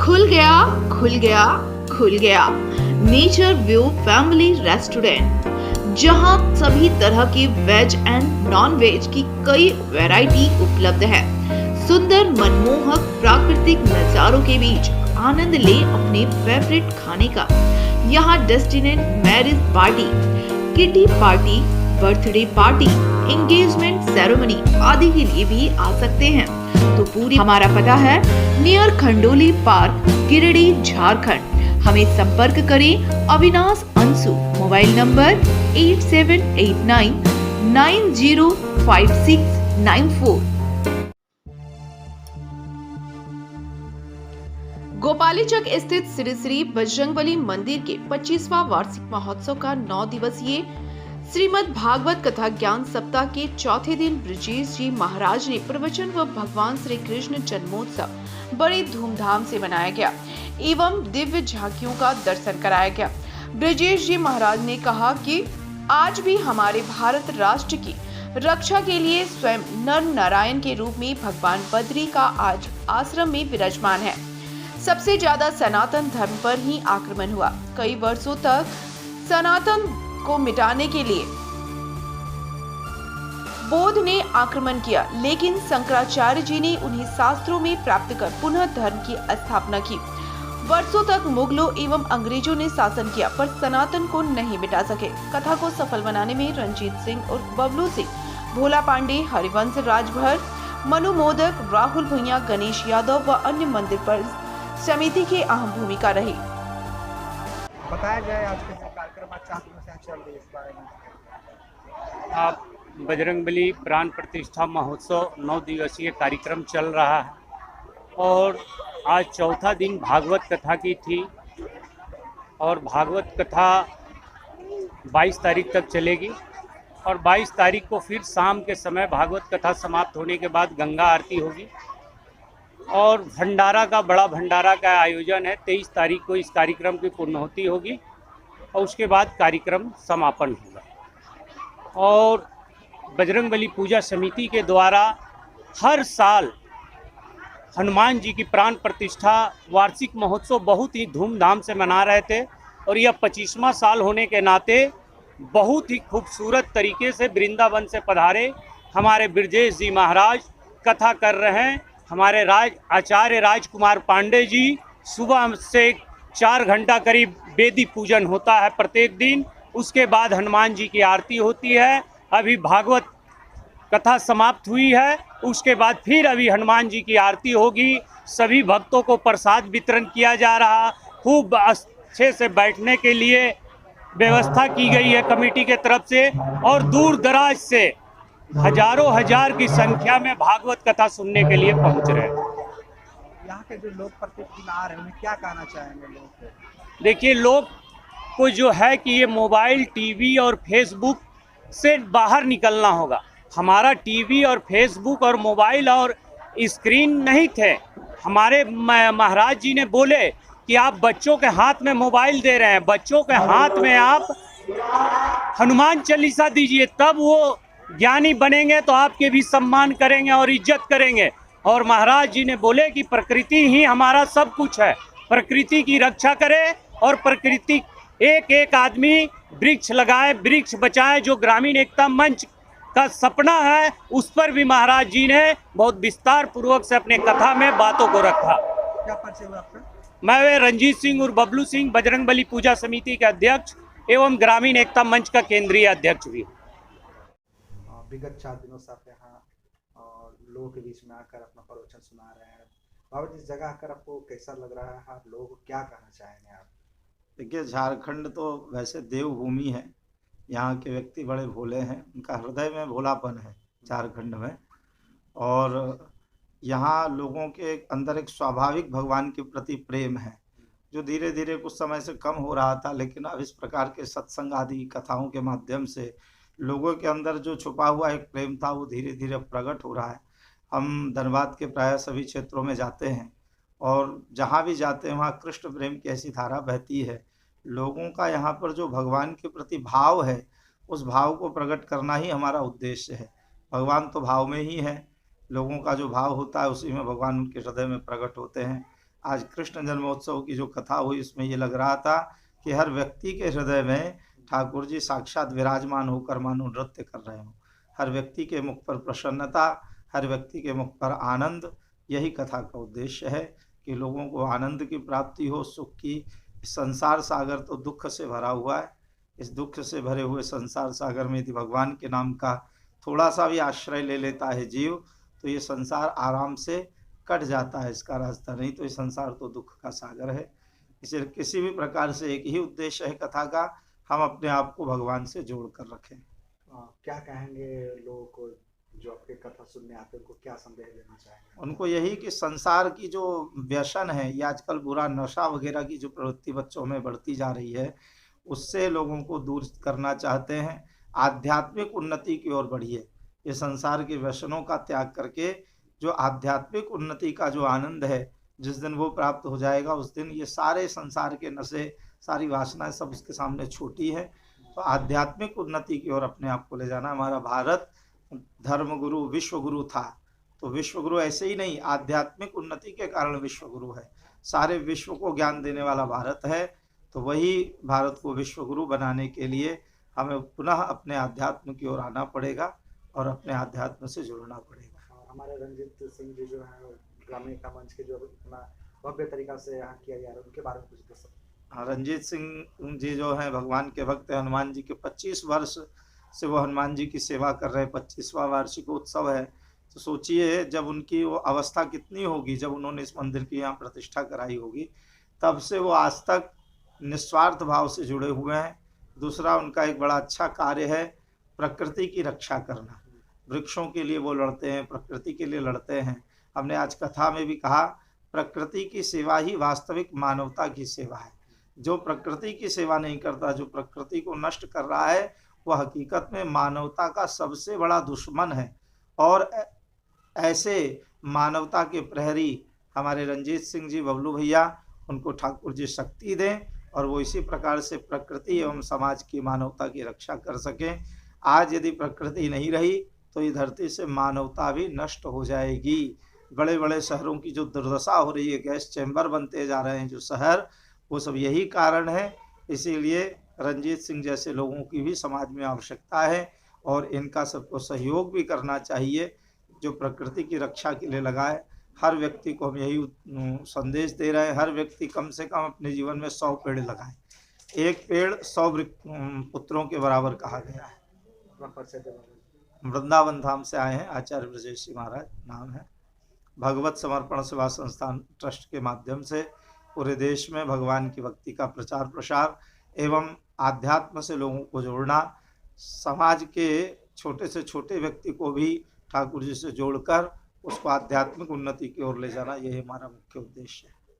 खुल गया खुल गया खुल गया नेचर व्यू फैमिली रेस्टोरेंट, जहां सभी तरह के वेज एंड नॉन वेज की कई वैरायटी उपलब्ध है। सुंदर मनमोहक प्राकृतिक नजारों के बीच आनंद ले अपने फेवरेट खाने का। यहाँ destination marriage party, kitty party, birthday party, engagement ceremony आदि के लिए भी आ सकते हैं। तो पूरी हमारा पता है नियर खंडोली पार्क, गिरिडीह, झारखंड। हमें संपर्क करें अविनाश अंशु, मोबाइल नंबर 8789905694। गोपालीचक स्थित श्री श्री बजरंगबली मंदिर के 25वां वार्षिक महोत्सव का 9 दिवसीय श्रीमद् भागवत कथा ज्ञान सप्ताह के चौथे दिन ब्रजेश जी महाराज ने प्रवचन व भगवान श्री कृष्ण जन्मोत्सव बड़ी धूमधाम से मनाया गया एवं दिव्य झांकियों का दर्शन कराया गया। ब्रजेश जी महाराज ने कहा कि आज भी हमारे भारत राष्ट्र की रक्षा के लिए स्वयं नर नारायण के रूप में भगवान बद्री का आज आश्रम में विराजमान है। सबसे ज्यादा सनातन धर्म पर ही आक्रमण हुआ। कई वर्षों तक सनातन को मिटाने के लिए बौद्ध ने आक्रमण किया, लेकिन शंकराचार्य जी ने उन्हें शास्त्रों में प्राप्त कर पुनः धर्म की स्थापना की। वर्षों तक मुगलों एवं अंग्रेजों ने शासन किया, पर सनातन को नहीं मिटा सके। कथा को सफल बनाने में रंजीत सिंह और बबलू सिंह, भोला पांडे, हरिवंश राजभर, मनु मोदक, राहुल भुइया, गणेश यादव व अन्य मंदिर पर समिति की अहम भूमिका रही। बताया जाए आज के कार्यक्रम आज 4 दिनों से चल रही है, इस बारे में आप बजरंगबली प्राण प्रतिष्ठा महोत्सव 9 दिवसीय कार्यक्रम चल रहा है और आज चौथा दिन भागवत कथा की थी और भागवत कथा 22 तारीख तक चलेगी और 22 तारीख को फिर शाम के समय भागवत कथा समाप्त होने के बाद गंगा आरती होगी और भंडारा का बड़ा भंडारा का आयोजन है। 23 तारीख को इस कार्यक्रम की पूर्णाहुति होगी और उसके बाद कार्यक्रम समापन होगा। और बजरंगबली पूजा समिति के द्वारा हर साल हनुमान जी की प्राण प्रतिष्ठा वार्षिक महोत्सव बहुत ही धूमधाम से मना रहे थे और यह 25वां साल होने के नाते बहुत ही खूबसूरत तरीके से वृंदावन से पधारे हमारे ब्रजेश जी महाराज कथा कर रहे हैं। हमारे आचार्य राजकुमार पांडे जी सुबह से 4 घंटा करीब वेदी पूजन होता है प्रत्येक दिन। उसके बाद हनुमान जी की आरती होती है। अभी भागवत कथा समाप्त हुई है, उसके बाद फिर अभी हनुमान जी की आरती होगी। सभी भक्तों को प्रसाद वितरण किया जा रहा। खूब अच्छे से बैठने के लिए व्यवस्था की गई है कमेटी के तरफ से और दूर दराज से हजारों हजार की संख्या में भागवत कथा सुनने के लिए पहुंच रहे हैं। यहाँ के जो लोग प्रतिदिन आ रहे हैं उन्हें क्या कहना चाहेंगे लोगों को? देखिए, लोग को जो है कि ये मोबाइल, टीवी और फेसबुक से बाहर निकलना होगा। हमारा टीवी और फेसबुक और मोबाइल और स्क्रीन नहीं थे। हमारे महाराज जी ने बोले कि आप बच्चों के हाथ में मोबाइल दे रहे हैं, बच्चों के हाथ में आप हनुमान चालीसा दीजिए, तब वो ज्ञानी बनेंगे तो आपके भी सम्मान करेंगे और इज्जत करेंगे। और महाराज जी ने बोले कि प्रकृति ही हमारा सब कुछ है, प्रकृति की रक्षा करें और प्रकृति एक एक आदमी वृक्ष लगाए, वृक्ष बचाए। जो ग्रामीण एकता मंच का सपना है उस पर भी महाराज जी ने बहुत विस्तार पूर्वक से अपने कथा में बातों को रखा। क्या परिचय हुआ आपका? मैं रंजीत सिंह और बबलू सिंह, बजरंगबली पूजा समिति के अध्यक्ष एवं ग्रामीण एकता मंच का केंद्रीय अध्यक्ष भी। विगत 4 दिनों से आप यहाँ और लोगों के बीच में आकर अपना प्रवचन सुना रहे हैं। बाबा जी, इस जगह आकर आपको कैसा लग रहा है? आप लोगों को क्या कहना चाहेंगे आप? देखिए, झारखंड तो वैसे देवभूमि है। यहाँ के व्यक्ति बड़े भोले हैं, उनका हृदय में भोलापन है झारखंड में। और यहाँ लोगों के अंदर एक स्वाभाविक भगवान के प्रति प्रेम है, जो धीरे धीरे कुछ समय से कम हो रहा था, लेकिन अब इस प्रकार के सत्संग आदि कथाओं के माध्यम से लोगों के अंदर जो छुपा हुआ एक प्रेम था वो धीरे धीरे प्रकट हो रहा है। हम धनबाद के प्राय सभी क्षेत्रों में जाते हैं और जहाँ भी जाते हैं वहाँ कृष्ण प्रेम की ऐसी धारा बहती है। लोगों का यहाँ पर जो भगवान के प्रति भाव है, उस भाव को प्रकट करना ही हमारा उद्देश्य है। भगवान तो भाव में ही है, लोगों का जो भाव होता है उसी में भगवान उनके हृदय में प्रकट होते हैं। आज कृष्ण जन्मोत्सव की जो कथा हुई उसमें ये लग रहा था कि हर व्यक्ति के हृदय में ठाकुर जी साक्षात विराजमान होकर मानो नृत्य कर रहे हों। हर व्यक्ति के मुख पर प्रसन्नता, हर व्यक्ति के मुख पर आनंद, यही कथा का उद्देश्य है कि लोगों को आनंद की प्राप्ति हो, सुख की। संसार सागर तो दुख से भरा हुआ है। इस दुख से भरे हुए संसार सागर में यदि भगवान के नाम का थोड़ा सा भी आश्रय ले लेता है जीव, तो ये संसार आराम से कट जाता है इसका रास्ता। नहीं तो ये संसार तो दुख का सागर है। इसे किसी भी प्रकार से एक ही उद्देश्य है कथा का, हम अपने आप को भगवान से जोड़ कर रखें। क्या कहेंगे लोगों को जो आपके कथा सुनने आते हैं, उनको क्या संदेश देना चाहेंगे? उनको यही कि संसार की जो व्यसन है, ये आजकल बुरा नशा वगैरह की जो प्रवृत्ति बच्चों में बढ़ती जा रही है, उससे लोगों को दूर करना चाहते हैं। आध्यात्मिक उन्नति की ओर बढ़िए। ये संसार के व्यसनों का त्याग करके जो आध्यात्मिक उन्नति का जो आनंद है, जिस दिन वो प्राप्त हो जाएगा, उस दिन ये सारे संसार के नशे, सारी वासनाएं सब उसके सामने छोटी है। तो आध्यात्मिक उन्नति की ओर अपने आप को ले जाना। हमारा भारत धर्म गुरु विश्व गुरु था, तो विश्व गुरु ऐसे ही नहीं, आध्यात्मिक उन्नति के कारण विश्व गुरु है। सारे विश्व को ज्ञान देने वाला भारत है। तो वही भारत को विश्व गुरु बनाने के लिए हमें पुनः अपने अध्यात्म की ओर आना पड़ेगा और अपने अध्यात्म से जुड़ना पड़ेगा। और हमारे रंजीत सिंह जी जो है ग्रामीण का मंच के जो इतना भव्य तरीका से यहाँ किया जा रहा है, उनके बारे में कुछ बता सकते? हाँ, रंजीत सिंह जी जो हैं भगवान के भक्त हैं। हनुमान जी के 25 वर्ष से वो हनुमान जी की सेवा कर रहे हैं। 25वां वार्षिक उत्सव है। तो सोचिए जब उनकी वो अवस्था कितनी होगी, जब उन्होंने इस मंदिर की यहाँ प्रतिष्ठा कराई होगी, तब से वो आज तक निस्वार्थ भाव से जुड़े हुए हैं। दूसरा उनका एक बड़ा अच्छा कार्य है प्रकृति की रक्षा करना। वृक्षों के लिए वो लड़ते हैं, प्रकृति के लिए लड़ते हैं। हमने आज कथा में भी कहा, प्रकृति की सेवा ही वास्तविक मानवता की सेवा है। जो प्रकृति की सेवा नहीं करता, जो प्रकृति को नष्ट कर रहा है, वह हकीकत में मानवता का सबसे बड़ा दुश्मन है। और ऐसे मानवता के प्रहरी हमारे रंजीत सिंह जी बबलू भैया, उनको ठाकुर जी शक्ति दें और वो इसी प्रकार से प्रकृति एवं समाज की मानवता की रक्षा कर सकें। आज यदि प्रकृति नहीं रही तो ये धरती से मानवता भी नष्ट हो जाएगी। बड़े बड़े शहरों की जो दुर्दशा हो रही है, गैस चैम्बर बनते जा रहे हैं जो शहर, वो सब यही कारण है। इसीलिए रंजीत सिंह जैसे लोगों की भी समाज में आवश्यकता है और इनका सबको सहयोग भी करना चाहिए, जो प्रकृति की रक्षा के लिए लगाए। हर व्यक्ति को हम यही संदेश दे रहे हैं, हर व्यक्ति कम से कम अपने जीवन में 100 पेड़ लगाए। एक पेड़ 100 पुत्रों के बराबर कहा गया है। वृंदावन धाम से आए हैं, आचार्य ब्रजेश जी महाराज नाम है। भगवत समर्पण सेवा संस्थान ट्रस्ट के माध्यम से पूरे देश में भगवान की भक्ति का प्रचार प्रसार एवं आध्यात्म से लोगों को जोड़ना, समाज के छोटे से छोटे व्यक्ति को भी ठाकुर जी से जोड़कर उसको आध्यात्मिक उन्नति की ओर ले जाना, यही हमारा मुख्य उद्देश्य है।